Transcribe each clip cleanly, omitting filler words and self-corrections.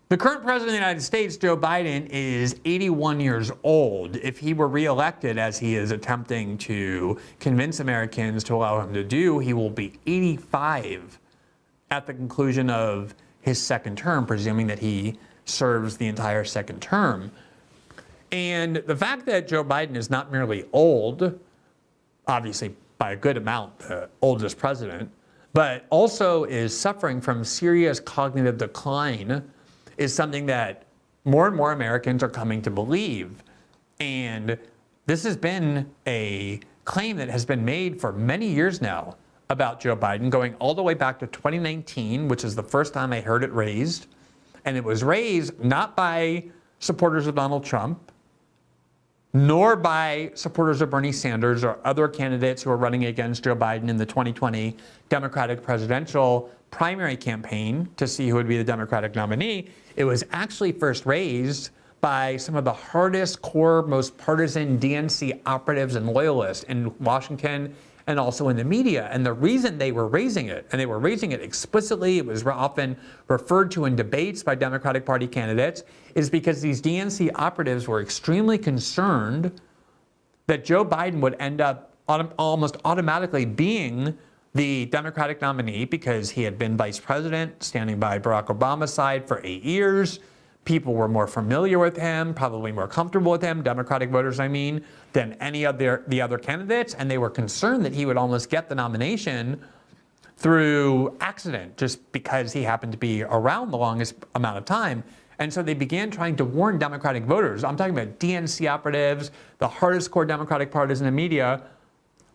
The current president of the United States, Joe Biden, is 81 years old. If he were reelected, as he is attempting to convince Americans to allow him to do, he will be 85 at the conclusion of his second term, presuming that he serves the entire second term. And the fact that Joe Biden is not merely old, obviously by a good amount, the oldest president, but also is suffering from serious cognitive decline is something that more and more Americans are coming to believe. And this has been a claim that has been made for many years now about Joe Biden, going all the way back to 2019, which is the first time I heard it raised. And it was raised not by supporters of Donald Trump, nor by supporters of Bernie Sanders or other candidates who are running against Joe Biden in the 2020 Democratic presidential primary campaign to see who would be the Democratic nominee. It was actually first raised by some of the hardest core, most partisan DNC operatives and loyalists in Washington and also in the media. And the reason they were raising it, and they were raising it explicitly, it was often referred to in debates by Democratic Party candidates, is because these DNC operatives were extremely concerned that Joe Biden would end up almost automatically being the Democratic nominee because he had been vice president, standing by Barack Obama's side for 8 years. People were more familiar with him, probably more comfortable with him, Democratic voters, I mean, than any of the other candidates. And they were concerned that he would almost get the nomination through accident, just because he happened to be around the longest amount of time. And so they began trying to warn Democratic voters. I'm talking about DNC operatives, the hardest core Democratic parties in the media,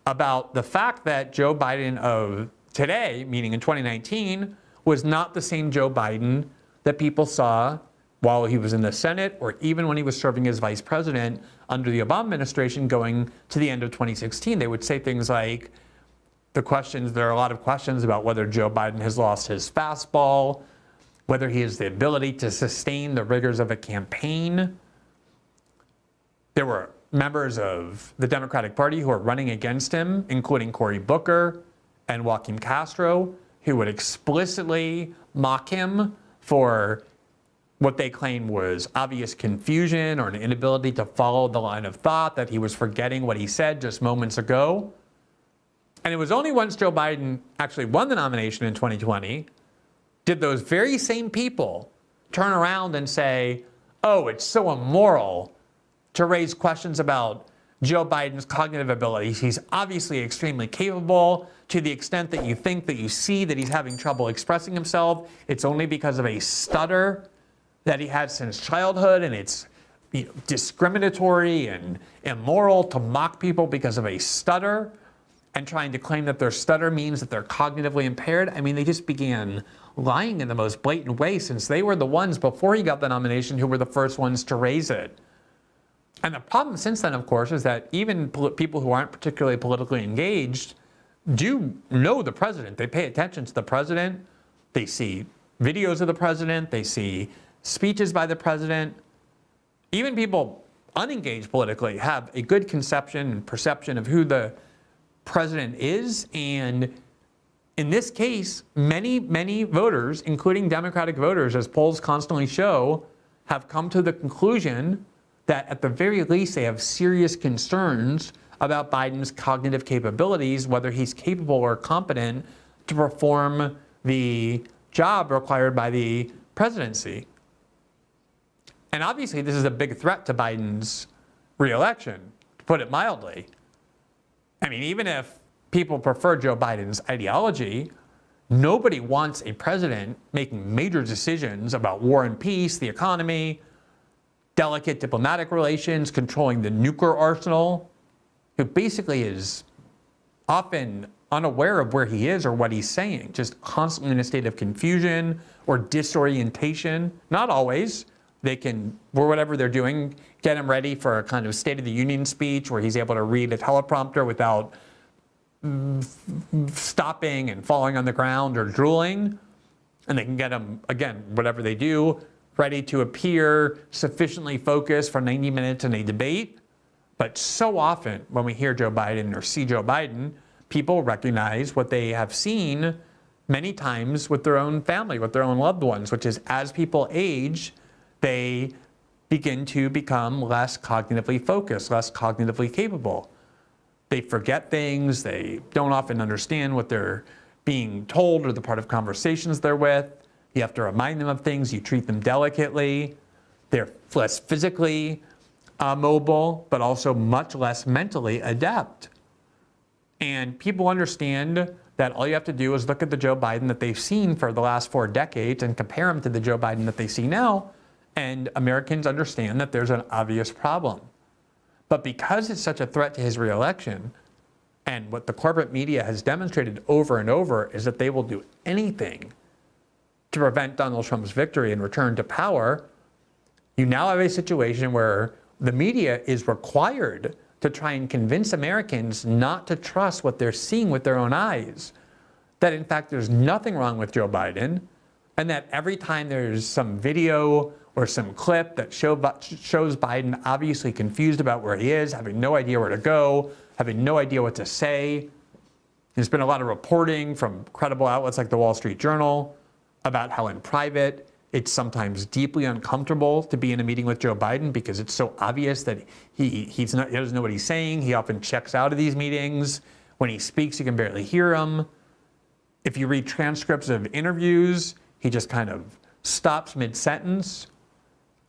about the fact that Joe Biden of today, meaning in 2019, was not the same Joe Biden that people saw while he was in the Senate or even when he was serving as vice president under the Obama administration going to the end of 2016. They would say things like, there are a lot of questions about whether Joe Biden has lost his fastball, whether he has the ability to sustain the rigors of a campaign. There were members of the Democratic Party who are running against him, including Cory Booker and Joaquin Castro, who would explicitly mock him for what they claimed was obvious confusion or an inability to follow the line of thought, that he was forgetting what he said just moments ago. And it was only once Joe Biden actually won the nomination in 2020 did those very same people turn around and say, oh, it's so immoral to raise questions about Joe Biden's cognitive abilities. He's obviously extremely capable. To the extent that you think that you see that he's having trouble expressing himself, it's only because of a stutter that he had since childhood, and it's discriminatory and immoral to mock people because of a stutter and trying to claim that their stutter means that they're cognitively impaired. I mean, they just began lying in the most blatant way, since they were the ones before he got the nomination who were the first ones to raise it. And the problem since then, of course, is that even people who aren't particularly politically engaged do know the president. They pay attention to the president. They see videos of the president. They see speeches by the president. Even people unengaged politically have a good conception and perception of who the president is. And in this case, many, many voters, including Democratic voters, as polls constantly show, have come to the conclusion that at the very least they have serious concerns about Biden's cognitive capabilities, whether he's capable or competent to perform the job required by the presidency. And obviously this is a big threat to Biden's reelection, to put it mildly. I mean, even if people prefer Joe Biden's ideology, nobody wants a president making major decisions about war and peace, the economy, delicate diplomatic relations, controlling the nuclear arsenal, who basically is often unaware of where he is or what he's saying, just constantly in a state of confusion or disorientation. Not always. They can, for whatever they're doing, get him ready for a kind of State of the Union speech where he's able to read a teleprompter without stopping and falling on the ground or drooling. And they can get him, again, whatever they do, ready to appear sufficiently focused for 90 minutes in a debate. But so often when we hear Joe Biden or see Joe Biden, people recognize what they have seen many times with their own family, with their own loved ones, which is as people age, they begin to become less cognitively focused, less cognitively capable. They forget things, they don't often understand what they're being told or the part of conversations they're with. You have to remind them of things, you treat them delicately. They're less physically mobile, but also much less mentally adept. And people understand that all you have to do is look at the Joe Biden that they've seen for the last 4 decades and compare him to the Joe Biden that they see now, and Americans understand that there's an obvious problem. But because it's such a threat to his reelection, and what the corporate media has demonstrated over and over is that they will do anything to prevent Donald Trump's victory and return to power, you now have a situation where the media is required to try and convince Americans not to trust what they're seeing with their own eyes. That in fact there's nothing wrong with Joe Biden, and that every time there's some video or some clip that shows Biden obviously confused about where he is, having no idea where to go, having no idea what to say. There's been a lot of reporting from credible outlets like the Wall Street Journal about how in private it's sometimes deeply uncomfortable to be in a meeting with Joe Biden because it's so obvious that he doesn't know what he's saying. He often checks out of these meetings. When he speaks, you can barely hear him. If you read transcripts of interviews, he just kind of stops mid-sentence.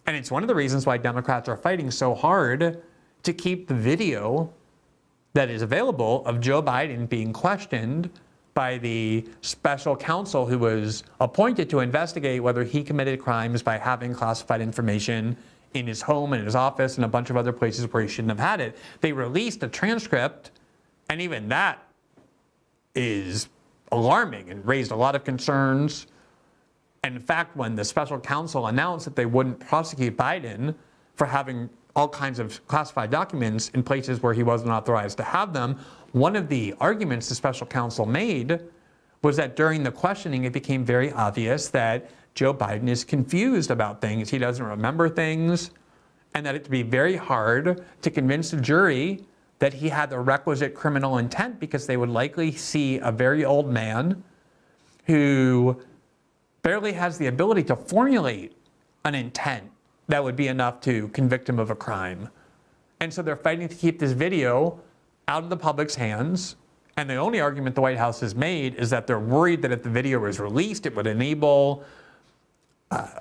And it's one of the reasons why Democrats are fighting so hard to keep the video that is available of Joe Biden being questioned by the special counsel who was appointed to investigate whether he committed crimes by having classified information in his home and his office and a bunch of other places where he shouldn't have had it. They released a transcript, and even that is alarming and raised a lot of concerns. And in fact, when the special counsel announced that they wouldn't prosecute Biden for having all kinds of classified documents in places where he wasn't authorized to have them, one of the arguments the special counsel made was that during the questioning, it became very obvious that Joe Biden is confused about things. He doesn't remember things, and that it'd be very hard to convince the jury that he had the requisite criminal intent because they would likely see a very old man who barely has the ability to formulate an intent that would be enough to convict him of a crime. And so they're fighting to keep this video out of the public's hands. And the only argument the White House has made is that they're worried that if the video is released, it would enable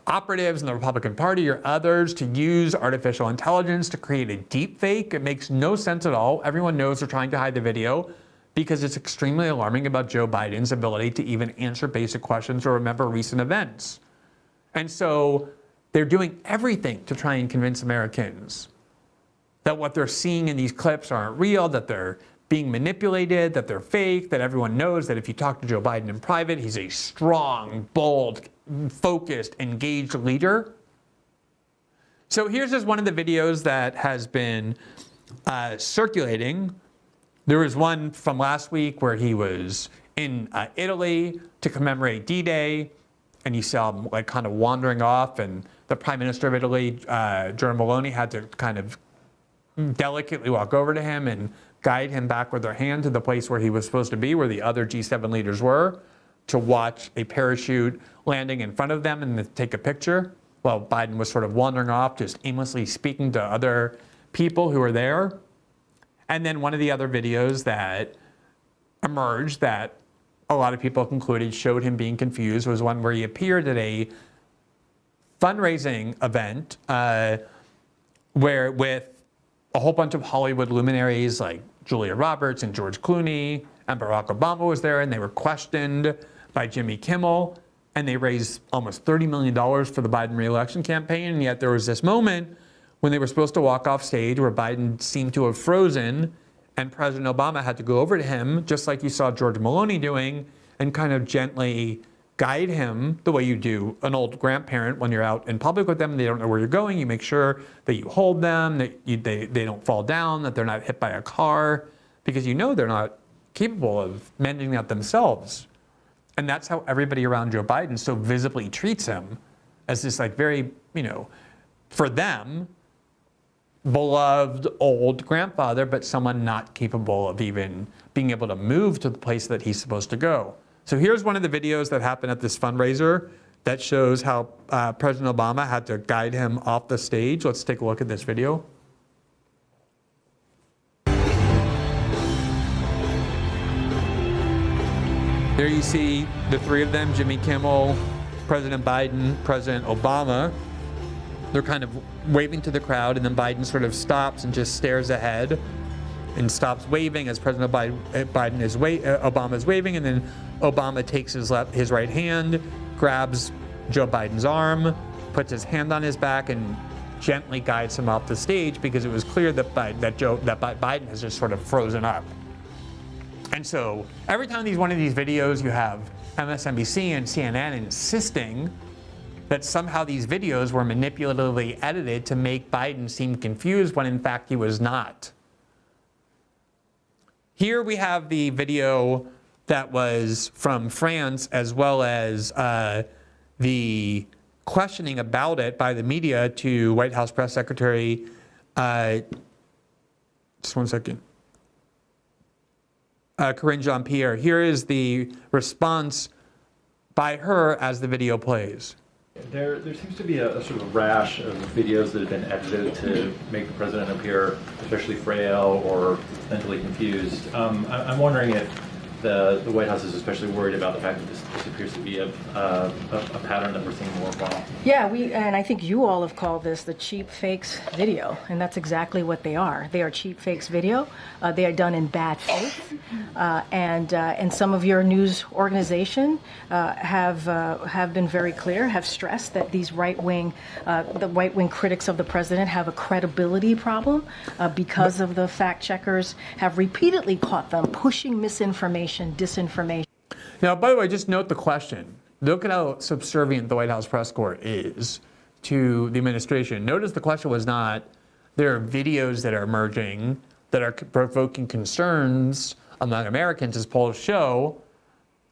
operatives in the Republican Party or others to use artificial intelligence to create a deep fake. It makes no sense at all. Everyone knows they're trying to hide the video because it's extremely alarming about Joe Biden's ability to even answer basic questions or remember recent events. And so they're doing everything to try and convince Americans that what they're seeing in these clips aren't real, that they're being manipulated, that they're fake, that everyone knows that if you talk to Joe Biden in private, he's a strong, bold, focused, engaged leader. So here's just one of the videos that has been circulating. There was one from last week where he was in Italy to commemorate D-Day, and you saw him like kind of wandering off, and the Prime Minister of Italy, Giorgia Meloni, had to kind of delicately walk over to him and guide him back with her hand to the place where he was supposed to be, where the other G7 leaders were, to watch a parachute landing in front of them and to take a picture, while Biden was sort of wandering off, just aimlessly speaking to other people who were there. And then one of the other videos that emerged that a lot of people concluded showed him being confused was one where he appeared at a fundraising event where with a whole bunch of Hollywood luminaries like Julia Roberts and George Clooney, and Barack Obama was there, and they were questioned by Jimmy Kimmel, and they raised almost $30 million for the Biden re-election campaign. And yet there was this moment when they were supposed to walk off stage where Biden seemed to have frozen, and President Obama had to go over to him, just like you saw George Meloni doing, and kind of gently guide him the way you do an old grandparent when you're out in public with them and they don't know where you're going. You make sure that you hold them, that they don't fall down, that they're not hit by a car, because you know they're not capable of mending that themselves. And that's how everybody around Joe Biden so visibly treats him, as this like very, for them, beloved old grandfather, but someone not capable of even being able to move to the place that he's supposed to go. So here's one of the videos that happened at this fundraiser that shows how President Obama had to guide him off the stage. Let's take a look at this video. There you see the three of them, Jimmy Kimmel, President Biden, President Obama. They're kind of waving to the crowd, and then Biden sort of stops and just stares ahead and stops waving as President Obama is waving, and then Obama takes his right hand, grabs Joe Biden's arm, puts his hand on his back, and gently guides him off the stage because it was clear that Biden has just sort of frozen up. And so every time one of these videos, you have MSNBC and CNN insisting that somehow these videos were manipulatively edited to make Biden seem confused when in fact he was not. Here we have the video that was from France, as well as the questioning about it by the media to White House Press Secretary, just one second, Karine Jean-Pierre. Here is the response by her as the video plays. There seems to be a sort of rash of videos that have been edited to make the president appear especially frail or mentally confused. I'm wondering if the White House is especially worried about the fact that this appears to be a pattern that we're seeing more often. Yeah, and I think you all have called this the cheap fakes video, and that's exactly what they are. They are cheap fakes video. They are done in bad faith, and some of your news organization have been very clear, have stressed that these the right-wing critics of the president have a credibility problem because of the fact checkers have repeatedly caught them pushing misinformation, disinformation. Now, by the way, just note the question. Look at how subservient the White House press corps is to the administration. Notice the question was not, there are videos that are emerging that are provoking concerns among Americans, as polls show,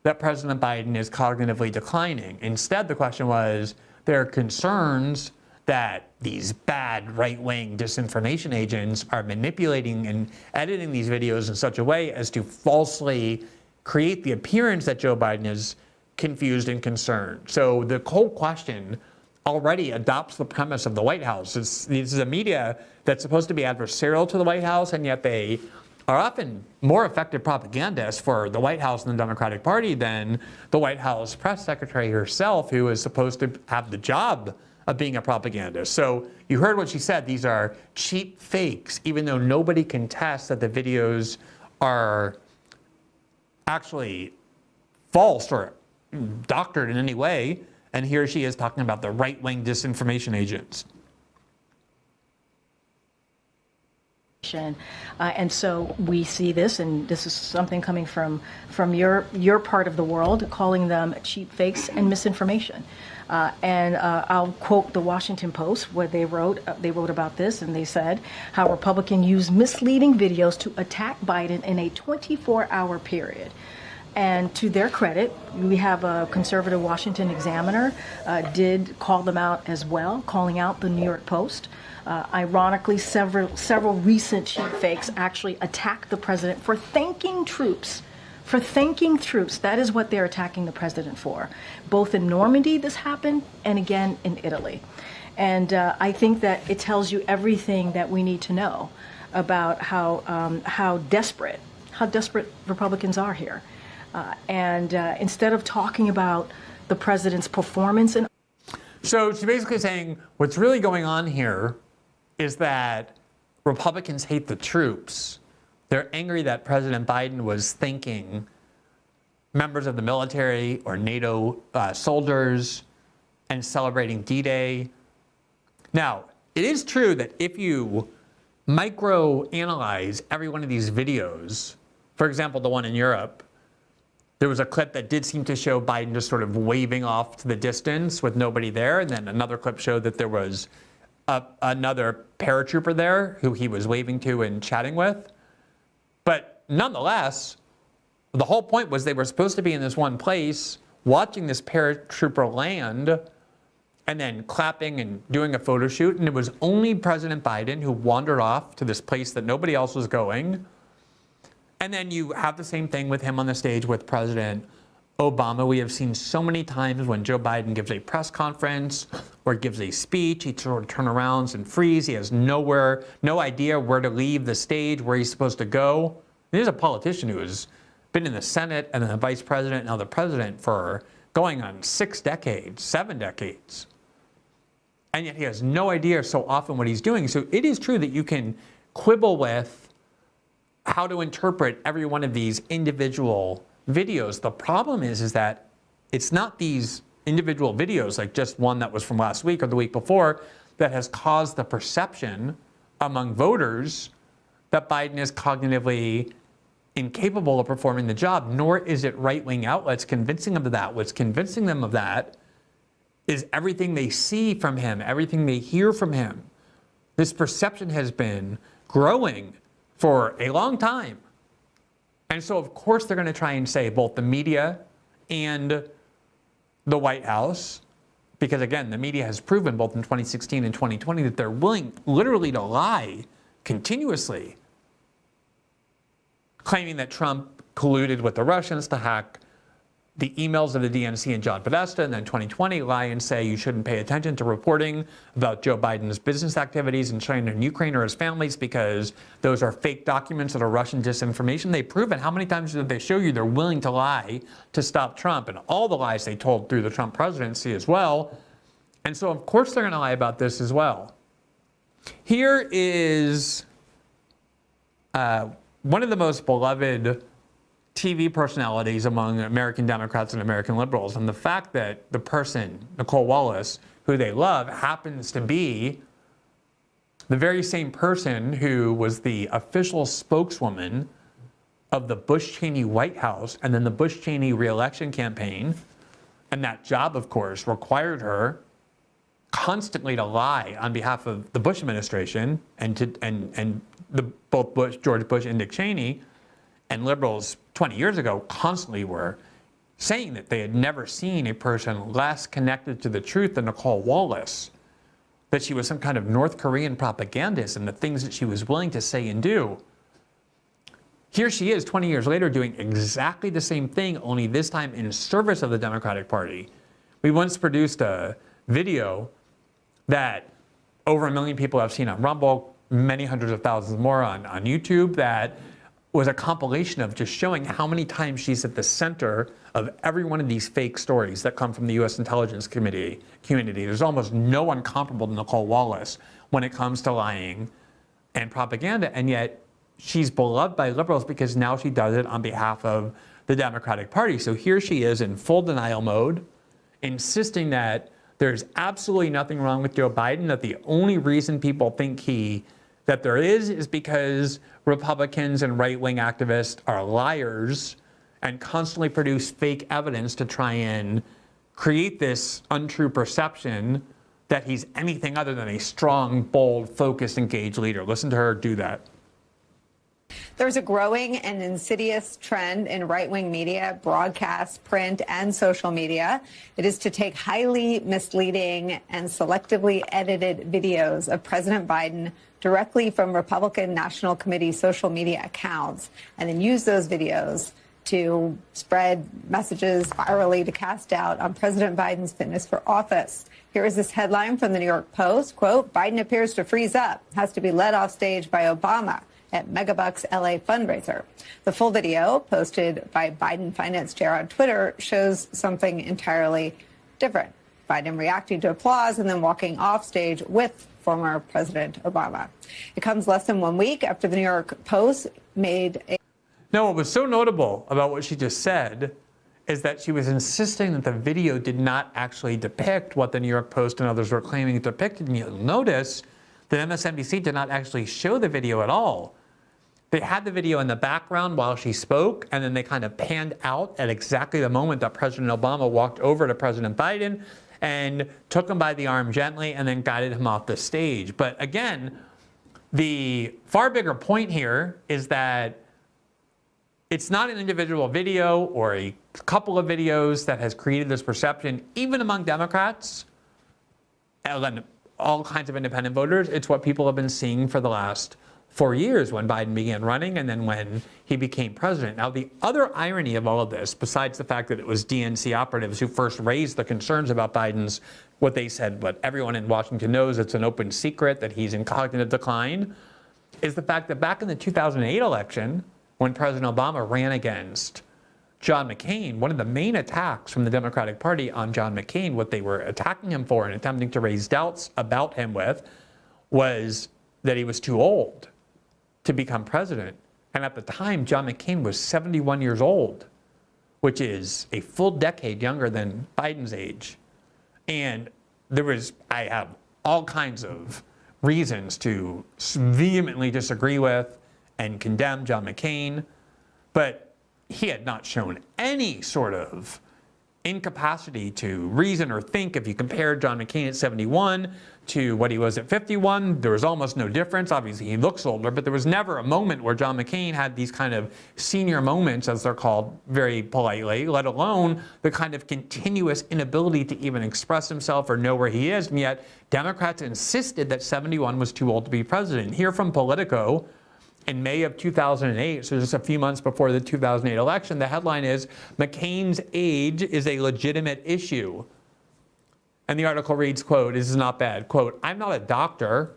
that President Biden is cognitively declining. Instead, the question was, there are concerns that these bad right-wing disinformation agents are manipulating and editing these videos in such a way as to falsely create the appearance that Joe Biden is confused and concerned. So the whole question already adopts the premise of the White House. This is a media that's supposed to be adversarial to the White House, and yet they are often more effective propagandists for the White House and the Democratic Party than the White House press secretary herself, who is supposed to have the job of being a propagandist. So you heard what she said. These are cheap fakes, even though nobody can test that the videos are actually false or doctored in any way. And here she is talking about the right-wing disinformation agents. And so we see this, and this is something coming from your part of the world, calling them cheap fakes and misinformation. And I'll quote the Washington Post, where they wrote about this, and they said how Republicans use misleading videos to attack Biden in a 24-hour period. And to their credit, we have a conservative Washington Examiner did call them out as well, calling out the New York Post. Ironically, several recent cheap fakes actually attacked the president for thanking troops. That is what they're attacking the president for. Both in Normandy, this happened, and again in Italy. And I think that it tells you everything that we need to know about how desperate Republicans are here. Instead of talking about the president's performance and so she's basically saying what's really going on here is that Republicans hate the troops. They're angry that President Biden was thanking members of the military or NATO soldiers and celebrating D-Day. Now, it is true that if you micro-analyze every one of these videos, for example, the one in Europe, there was a clip that did seem to show Biden just sort of waving off to the distance with nobody there. And then another clip showed that there was another paratrooper there who he was waving to and chatting with. But nonetheless, the whole point was they were supposed to be in this one place watching this paratrooper land and then clapping and doing a photo shoot. And it was only President Biden who wandered off to this place that nobody else was going. And then you have the same thing with him on the stage with President Obama. We have seen so many times when Joe Biden gives a press conference or gives a speech, he sort of turn around and freeze. He has no idea where to leave the stage, where he's supposed to go. He's a politician who has been in the Senate and then the vice president and now the president for going on 6 decades, 7 decades. And yet he has no idea so often what he's doing. So it is true that you can quibble with how to interpret every one of these individual videos. The problem is that it's not these individual videos, like just one that was from last week or the week before, that has caused the perception among voters that Biden is cognitively incapable of performing the job, nor is it right-wing outlets convincing them of that. What's convincing them of that is everything they see from him, everything they hear from him. This perception has been growing for a long time. And so, of course, they're going to try and say, both the media and the White House, because, again, the media has proven both in 2016 and 2020 that they're willing literally to lie continuously, claiming that Trump colluded with the Russians to hack the emails of the DNC and John Podesta, and then 2020 lie and say you shouldn't pay attention to reporting about Joe Biden's business activities in China and Ukraine or his families because those are fake documents that are Russian disinformation. They've proven, how many times did they show you they're willing to lie to stop Trump, and all the lies they told through the Trump presidency as well. And so, of course, they're going to lie about this as well. Here is one of the most beloved TV personalities among American Democrats and American liberals. And the fact that the person, Nicole Wallace, who they love, happens to be the very same person who was the official spokeswoman of the Bush-Cheney White House and then the Bush-Cheney re-election campaign. And that job, of course, required her constantly to lie on behalf of the Bush administration and both George Bush and Dick Cheney. And liberals 20 years ago constantly were saying that they had never seen a person less connected to the truth than Nicole Wallace, that she was some kind of North Korean propagandist and the things that she was willing to say and do. Here she is 20 years later doing exactly the same thing, only this time in service of the Democratic Party. We once produced a video that over 1 million people have seen on Rumble, many hundreds of thousands more on YouTube, that was a compilation of just showing how many times she's at the center of every one of these fake stories that come from the U.S. intelligence community. There's almost no one comparable to Nicole Wallace when it comes to lying and propaganda, and yet she's beloved by liberals because now she does it on behalf of the Democratic Party. So here she is in full denial mode, insisting that there's absolutely nothing wrong with Joe Biden, that the only reason people think that there is because Republicans and right-wing activists are liars and constantly produce fake evidence to try and create this untrue perception that he's anything other than a strong, bold, focused, engaged leader. Listen to her do that. There's a growing and insidious trend in right-wing media, broadcast, print, and social media. It is to take highly misleading and selectively edited videos of President Biden directly from Republican National Committee social media accounts and then use those videos to spread messages virally to cast doubt on President Biden's fitness for office. Here is this headline from the New York Post, quote, Biden appears to freeze up, has to be led off stage by Obama at Megabucks LA fundraiser. The full video posted by Biden finance chair on Twitter shows something entirely different. Biden reacting to applause and then walking off stage with former President Obama. It comes less than 1 week after the New York Post made a... No, what was so notable about what she just said is that she was insisting that the video did not actually depict what the New York Post and others were claiming it depicted. And you'll notice that MSNBC did not actually show the video at all. They had the video in the background while she spoke, and then they kind of panned out at exactly the moment that President Obama walked over to President Biden and took him by the arm gently and then guided him off the stage. But again, the far bigger point here is that it's not an individual video or a couple of videos that has created this perception, even among Democrats and all kinds of independent voters. It's what people have been seeing for the last 4 years when Biden began running and then when he became president. Now, the other irony of all of this, besides the fact that it was DNC operatives who first raised the concerns about Biden's, what they said, what everyone in Washington knows, it's an open secret that he's in cognitive decline, is the fact that back in the 2008 election, when President Obama ran against John McCain, one of the main attacks from the Democratic Party on John McCain, what they were attacking him for and attempting to raise doubts about him with, was that he was too old to become president. And at the time, John McCain was 71 years old, which is a full decade younger than Biden's age. And I have all kinds of reasons to vehemently disagree with and condemn John McCain, but he had not shown any sort of incapacity to reason or think. If you compared John McCain at 71 to what he was at 51, there was almost no difference. Obviously, he looks older, but there was never a moment where John McCain had these kind of senior moments, as they're called very politely, let alone the kind of continuous inability to even express himself or know where he is. And yet, Democrats insisted that 71 was too old to be president. Here from Politico, in May of 2008, so just a few months before the 2008 election, the headline is, "McCain's age is a legitimate issue." And the article reads, quote, this is not bad, quote, "I'm not a doctor,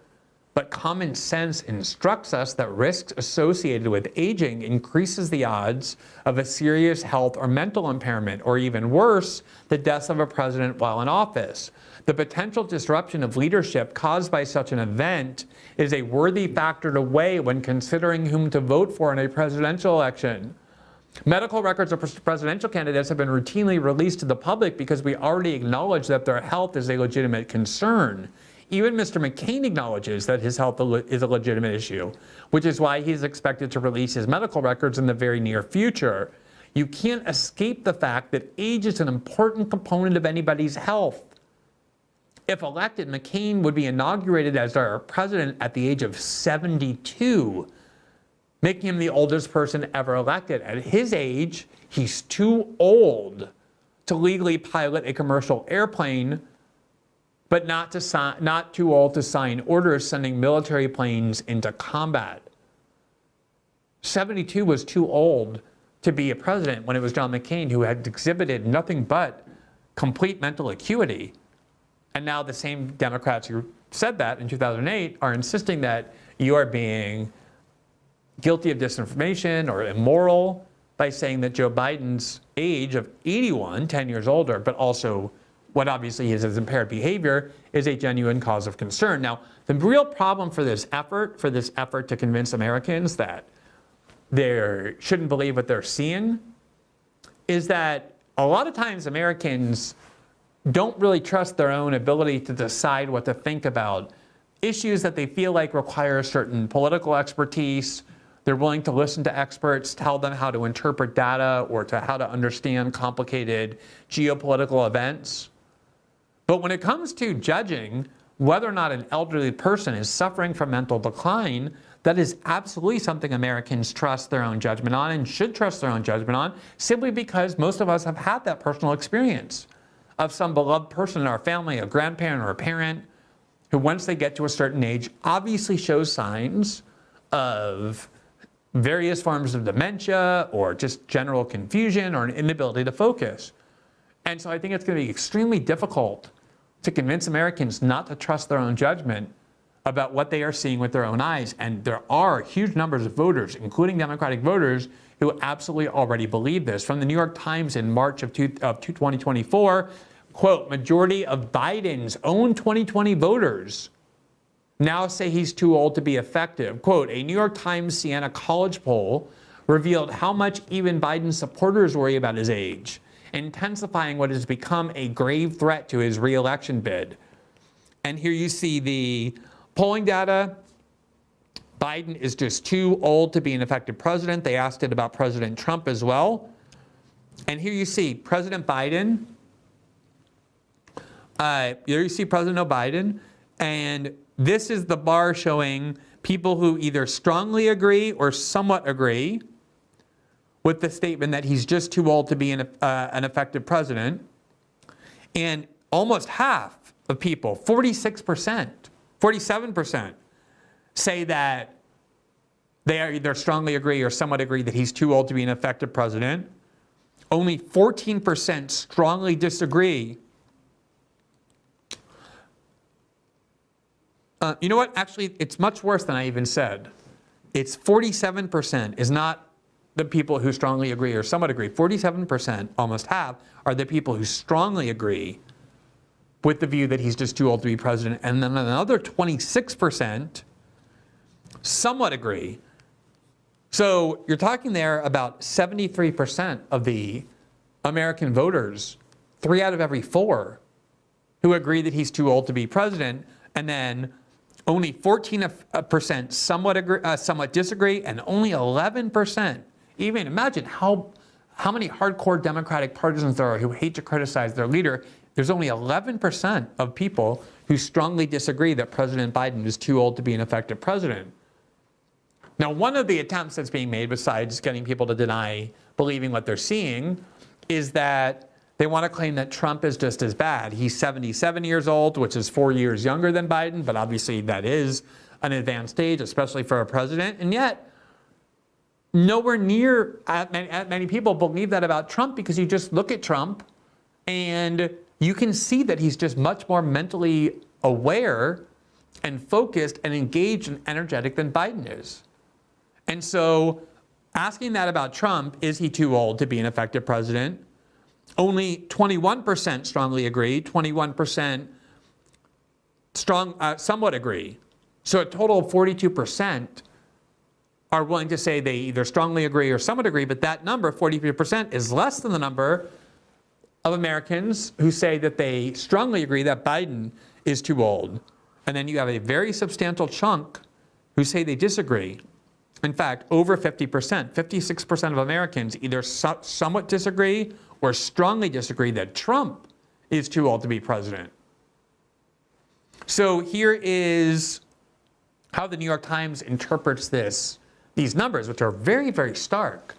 but common sense instructs us that risks associated with aging increases the odds of a serious health or mental impairment, or even worse, the death of a president while in office. The potential disruption of leadership caused by such an event is a worthy factor to weigh when considering whom to vote for in a presidential election. Medical records of presidential candidates have been routinely released to the public because we already acknowledge that their health is a legitimate concern. Even Mr. McCain acknowledges that his health is a legitimate issue, which is why he's expected to release his medical records in the very near future. You can't escape the fact that age is an important component of anybody's health. If elected, McCain would be inaugurated as our president at the age of 72, making him the oldest person ever elected. At his age, he's too old to legally pilot a commercial airplane, but not too old to sign orders sending military planes into combat. 72 was too old to be a president when it was John McCain, who had exhibited nothing but complete mental acuity. And now the same Democrats who said that in 2008 are insisting that you are being guilty of disinformation or immoral by saying that Joe Biden's age of 81, 10 years older, but also what obviously is his impaired behavior, is a genuine cause of concern. Now, the real problem for this effort to convince Americans that they shouldn't believe what they're seeing, is that a lot of times Americans don't really trust their own ability to decide what to think about issues that they feel like require certain political expertise. They're willing to listen to experts, tell them how to interpret data or to how to understand complicated geopolitical events. But when it comes to judging whether or not an elderly person is suffering from mental decline, that is absolutely something Americans trust their own judgment on and should trust their own judgment on, simply because most of us have had that personal experience of some beloved person in our family, a grandparent or a parent, who once they get to a certain age obviously shows signs of various forms of dementia or just general confusion or an inability to focus. And so I think it's going to be extremely difficult to convince Americans not to trust their own judgment about what they are seeing with their own eyes. And there are huge numbers of voters, including Democratic voters, who absolutely already believe this. From the New York Times in March of 2024, quote, "Majority of Biden's own 2020 voters now say he's too old to be effective." Quote, "A New York Times Siena College poll revealed how much even Biden's supporters worry about his age, intensifying what has become a grave threat to his re-election bid." And here you see the polling data. Biden is just too old to be an effective president. They asked it about President Trump as well. And here you see President Biden. Here you see President Biden. And this is the bar showing people who either strongly agree or somewhat agree with the statement that he's just too old to be an effective president. And almost half of people, 46%, 47%, say that they either strongly agree or somewhat agree that he's too old to be an effective president. Only 14% strongly disagree. You know what? Actually, it's much worse than I even said. It's 47% is not the people who strongly agree or somewhat agree. 47%, almost half, are the people who strongly agree with the view that he's just too old to be president. And then another 26% somewhat agree. So you're talking there about 73% of the American voters, 3 out of every 4, who agree that he's too old to be president. And then only 14% somewhat disagree, and only 11%. Even imagine how many hardcore Democratic partisans there are who hate to criticize their leader. There's only 11% of people who strongly disagree that President Biden is too old to be an effective president. Now, one of the attempts that's being made, besides getting people to deny believing what they're seeing, is that they want to claim that Trump is just as bad. He's 77 years old, which is 4 years younger than Biden, but obviously that is an advanced age, especially for a president. And yet, nowhere near many people believe that about Trump, because you just look at Trump and you can see that he's just much more mentally aware and focused and engaged and energetic than Biden is. And so asking that about Trump, is he too old to be an effective president? Only 21% strongly agree, 21% somewhat agree. So a total of 42% are willing to say they either strongly agree or somewhat agree, but that number, 43%, is less than the number of Americans who say that they strongly agree that Biden is too old. And then you have a very substantial chunk who say they disagree. In fact, over 50%, 56% of Americans either somewhat disagree or strongly disagree that Trump is too old to be president. So here is how the New York Times interprets these numbers, which are very, very stark.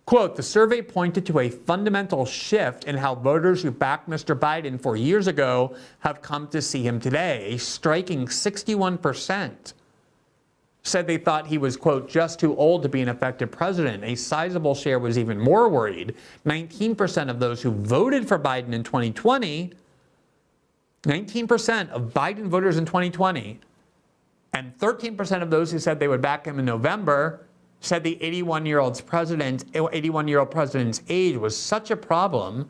Quote, the survey pointed to a fundamental shift in how voters who backed Mr. Biden 4 years ago have come to see him today. A striking 61% said they thought he was, quote, just too old to be an effective president. A sizable share was even more worried. 19% of those who voted for Biden in 2020, 19% of Biden voters in 2020, and 13% of those who said they would back him in November said the 81-year-old president's age was such a problem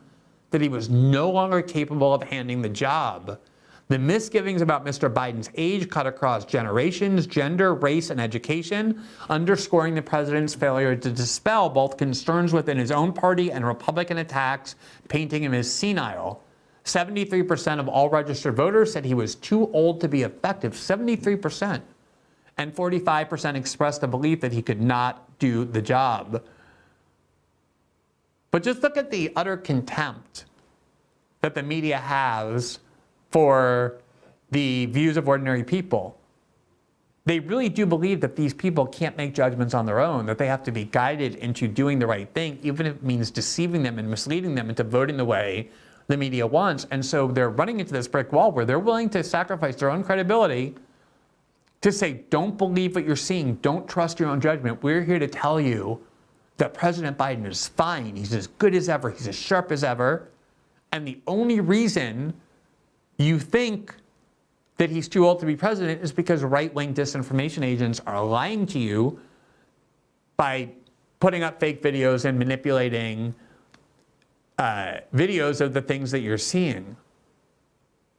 that he was no longer capable of handling the job. The misgivings about Mr. Biden's age cut across generations, gender, race, and education, underscoring the president's failure to dispel both concerns within his own party and Republican attacks, painting him as senile. 73% of all registered voters said he was too old to be effective, 73%. And 45% expressed a belief that he could not do the job. But just look at the utter contempt that the media has for the views of ordinary people. They really do believe that these people can't make judgments on their own, that they have to be guided into doing the right thing, even if it means deceiving them and misleading them into voting the way the media wants. And so they're running into this brick wall where they're willing to sacrifice their own credibility to say, don't believe what you're seeing, don't trust your own judgment. We're here to tell you that President Biden is fine, he's as good as ever, he's as sharp as ever. And the only reason you think that he's too old to be president is because right-wing disinformation agents are lying to you by putting up fake videos and manipulating videos of the things that you're seeing.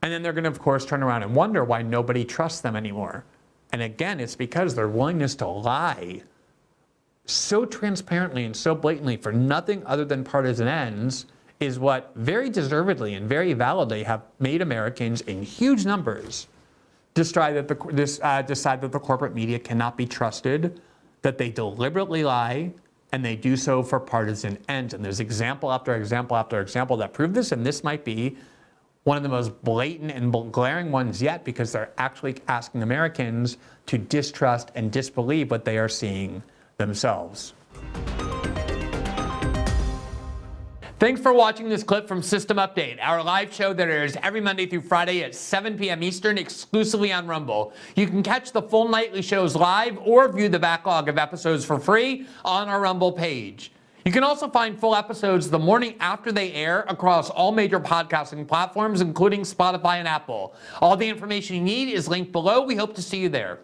And then they're going to, of course, turn around and wonder why nobody trusts them anymore. And again, it's because their willingness to lie so transparently and so blatantly for nothing other than partisan ends is what very deservedly and very validly have made Americans in huge numbers decide that the corporate media cannot be trusted, that they deliberately lie, and they do so for partisan ends. And there's example after example after example that prove this, and this might be one of the most blatant and glaring ones yet, because they're actually asking Americans to distrust and disbelieve what they are seeing themselves. Thanks for watching this clip from System Update, our live show that airs every Monday through Friday at 7 p.m. Eastern exclusively on Rumble. You can catch the full nightly shows live or view the backlog of episodes for free on our Rumble page. You can also find full episodes the morning after they air across all major podcasting platforms, including Spotify and Apple. All the information you need is linked below. We hope to see you there.